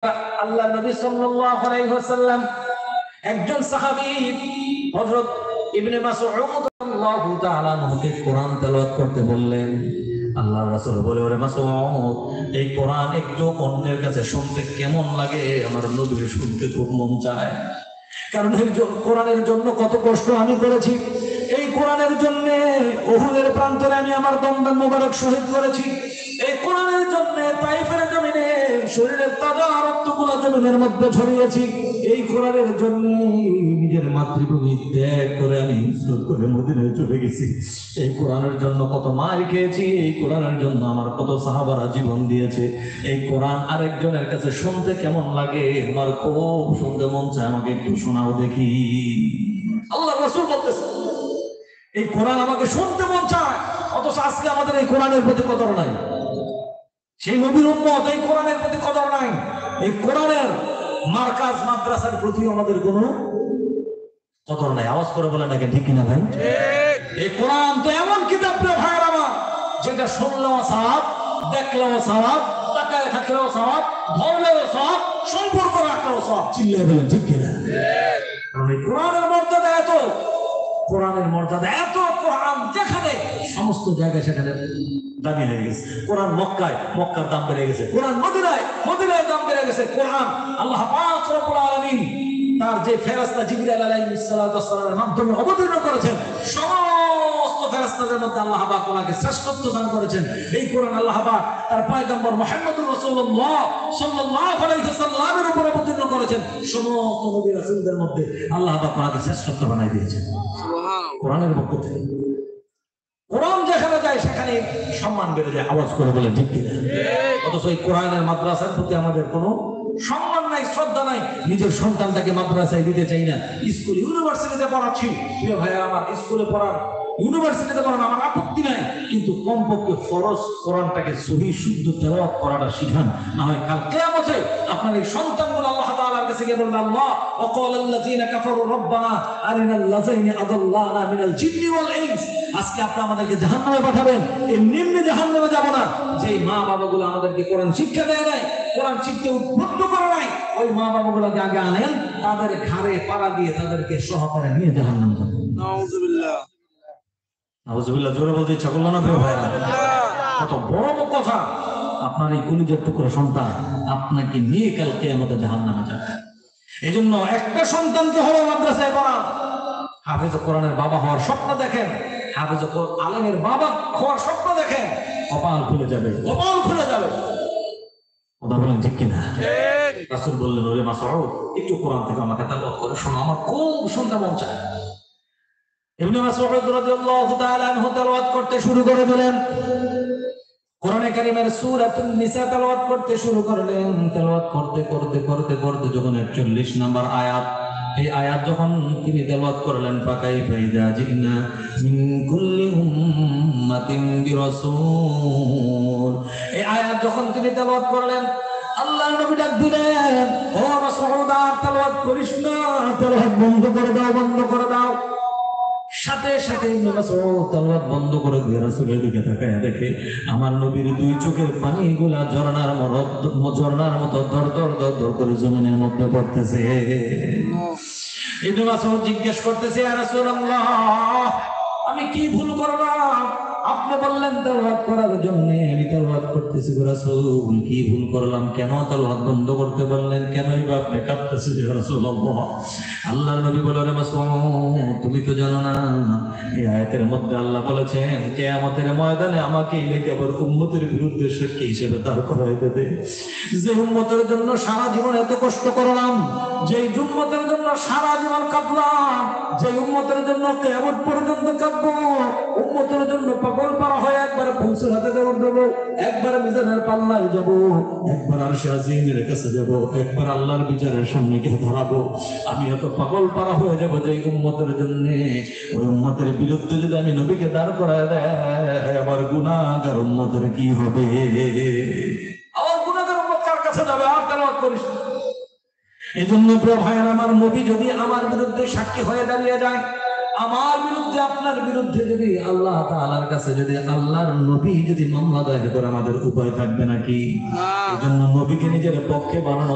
আল্লাহ নবী সাল্লাল্লাহু আলাইহি ওয়াসাল্লাম একজন সাহাবী হযরত ইবনে মাসউদ রাদিয়াল্লাহু তাআলা আনহুকে কোরআন তেলাওয়াত করতে বললেন। আল্লাহর রাসূল বলে, ওরে মাসউদ, এই কোরআন একটু অন্যের কাছে শুনতে কেমন লাগে? আমার নবীর শুনতে খুব মন চায়। কারণ এই কোরআনের জন্য কত কষ্ট আমি করেছি। এই কোরআনের জন্য উহুদের প্রান্তরে আমি আমার দমদান মোবারক শহীদ করেছি। এই কোরআনের জন্য তাইফের জমিনে শরীরের তাজা রক্তগুলো জমিনের মধ্যে ছড়িয়েছি। এই কোরআনের জন্য নিজের মাতৃভূমি ত্যাগ করে আমি হিজরত করে মদিনায় চলে গেছি। এই কোরআনের জন্য কত মার খেয়েছি। এই কোরআনের জন্য আমার কত সাহাবারা জীবন দিয়েছে। এই কোরআন আরেকজনের কাছে শুনতে কেমন লাগে? আমার খুব শুনতে মন চায়, আমাকে একটু শোনাও দেখি। আল্লাহ রাসূল বলতেছে, এই কোরআন আমাকে শুনতে মন চায়, অথচ আজকে আমাদের এই কোরআনের প্রতি কদর নাই। সেই নবীর উম্মত এই কোরআনের প্রতি কদর নাই। এই কোরআনের মার্কাজ মাদ্রাসার প্রতি আমাদের কোনো কদর নাই। আওয়াজ করে বলেন নাকি ঠিক কিনা ভাই? এই কোরআন তো এমন কিতাব রে ভাইয়ের আমার, যেটা শুনলেও সওয়াব, দেখলেও সওয়াব, তাকায় থাকলেও সওয়াব, ধরলেও সওয়াব, সম্পর্ক রাখলেও সওয়াব। চিল্লায় বলেন ঠিক কিনা? কারণ এই কোরআনের মর্যাদা এত, কোরআনের মর্যাদা এত, কোরআন যেখানে সমস্ত জায়গায় সেখানে দামি হয়ে গেছে। কোরআন মক্কায়, মক্কার দাম বেড়ে গেছে। কোরআন মদিনায়, মদিনায় দাম বেড়ে গেছে। কোরআন আল্লাহ পাক রব্বুল আলামিন তার যে ফেরেশতা জিবরাইল আলাইহিস সালাতু ওয়াস সালামের মাধ্যমে অবতীর্ণ করেছেন, সমস্ত ফেরেশতাদের মধ্যে আল্লাহ পাক ওনাকে শ্রেষ্ঠত্ব দান করেছেন। এই কোরআন আল্লাহ পাক তার পয়গম্বর মুহাম্মদুর রাসূলুল্লাহ সাল্লাল্লাহু আলাইহি ওয়াসাল্লামের উপর অবতীর্ণ করেছেন। সমস্ত নবী রাসূলদের মধ্যে আল্লাহ পাক ওনাকে শ্রেষ্ঠত্ব বানাই দিয়েছেন কোরআনের পক্ষ থেকে। কোরআন যেখানে যায় সেখানে সম্মান বেড়ে যায়। আওয়াজ করে বলে ঠিক কিনা? অথচ এই কোরআনের মাদ্রাসার প্রতি আমাদের কোনো সম্মান নাই, শ্রদ্ধা নাই। নিজের সন্তানটাকে মাদ্রাসায় দিতে চাই না। স্কুল ইউনিভার্সিটিতে পড়াচ্ছি, প্রিয় ভাইয়া আমার, স্কুলে পড়ার, ইউনিভার্সিটিতে পড়ানো আমার আপত্তি নাই, কিন্তু কমপক্ষে ফরজ কোরআনটাকে সহিহ শুদ্ধ তেলাওয়াত করাটা শিখান। না হয় কাল কিয়ামতে আপনার এই সন্তানগুলো আল্লাহ তাআলার কাছে গিয়ে বলবে, আল্লাহ ওয়াকালাল্লাযিনা কাফারু রাব্বানা আরিনাল্লাযিনা আদাল্লানা মিনাল জিন্নি ওয়াল ইনস। আজকে আপনি আমাদেরকে জাহান্নামে পাঠাবেন। এই নিম্নে জাহান্নামে যাব না। যেই মা বাবাগুলো আমাদেরকে কোরআন শিক্ষা দেয় নাই, কোরআন শিখতে উদ্বুদ্ধ করে নাই, ওই মা বাবাগুলোকে আগে আনেন, তাদের ঘাড়ে পাড়া দিয়ে তাদেরকে সহকারে নিয়ে জাহান্নামে যাবেন। নাউযুবিল্লাহ, নাউযুবিল্লাহ। জোরে বলতে ইচ্ছা করলো না ভাইরা? কত বড় কথা! আপনার এই কলিজার টুকরা সন্তান আপনাকে নিয়ে কাল কিয়ামতে জাহান্নামে যাবে। এই জন্য একটা সন্তানকে হলো মাদ্রাসায় পড়ান। হাফেজ কোরআনের বাবা হওয়ার স্বপ্ন দেখেন, হাফেজ আলেমের বাবা হওয়ার স্বপ্ন দেখেন, কপাল খুলে যাবে, কপাল খুলে যাবে। কথা বলেন ঠিক কিনা? রাসূল বললেন, ওরে মাসউদ, একটু কোরআন থেকে আমাকে তেলাওয়াত করে শোনো, আমার খুব শুনতে মন চায়। ইবনে মাসউদ রাদিয়াল্লাহু তাআলা আনহু তেলাওয়াত করতে শুরু করে দিলেন। কোরআনে কারীমের সূরাতুন নিসা তেলাওয়াত করতে শুরু করলেন। তেলাওয়াত করতে করতে করতে করতে যখন 41 নম্বর আয়াত, এই আয়াত যখন তিনি তেলাওয়াত করলেন, ফাকাইফা ইযা জিনা মিন কুল্লি উম্মাতিন বিরাসূল, এই আয়াত যখন তিনি তেলাওয়াত করলেন, আল্লাহর নবী ডাক দিলেন, ও মাসউদ, আর তেলাওয়াত করিস না, তেলাওয়াত বন্ধ করে দাও, বন্ধ করে দাও। সাথে সাথে ইবনে মাসউদ তেলাওয়াত বন্ধ করে দিয়ে রাসূলের দিকে তাকায় দেখে আমার নবীর দুই চোখের পানিগুলা ঝর্ণার মতো দর দর দর দর করে জমিনের মধ্যে পড়তেছে। ইবনে মাসউদ জিজ্ঞেস করতেছে, ইয়া রাসূলুল্লাহ, আমি কি ভুল করলাম? আপনি বললেন তেলাওয়াত করার জন্য, আমি তেলাওয়াত করতেছি। রাসূল, কি ভুল করলাম? কেন তেলাওয়াত বন্ধ করতে বললেন? কেনই বা আপনি কাঁদতেছেন ইয়া রাসূলুল্লাহ? আল্লাহর নবী বলেন, মাসউদ, তুমি তো জানো না, এই আয়াতের মধ্যে আল্লাহ বলেছেন কিয়ামতের ময়দানে আমাকে কেবল উম্মতের বিরুদ্ধে সাক্ষী হিসেবে দাঁড় করায় দেবে। যে উম্মতের জন্য সারা জীবন এত কষ্ট করলাম, যে উম্মতের জন্য সারা জীবন কাঁদলাম, যে উম্মতের জন্য কিয়ামত পর্যন্ত কাঁদবো, উম্মতের জন্য পাগল পারা হয়ে একবারে পুলিশের হাতে দৌড় দেবো, একবারে মিজানের পাল্লায় যাবো, একবার আরশে আজিমের কাছে যাবো, একবার আল্লাহর বিচারের সামনে গিয়ে ধরাবো। আমি এত পাগল পারা হয়ে যাবো যে উম্মতের জন্য, ওই উম্মতের বিরুদ্ধে যদি আমি নবীকে দাঁড় করায় দেয়, আমার গুনাহগার উম্মতের কি হবে? আমার গুনাহগার উম্মত কার কাছে যাবে? আর তেলাওয়াত করিস। এই জন্য প্রিয় ভাইয়ের আমার, নবী যদি আমার বিরুদ্ধে সাক্ষী হয়ে দাঁড়িয়ে যায়, আমার বিরুদ্ধে, আপনার বিরুদ্ধে যদি আল্লাহ তাআলার কাছে যদি আল্লাহর নবী যদি মামলা দায়ের করে, আমাদের উপায় থাকবে নাকি? এই জন্য নবীকে নিজের পক্ষে বানানো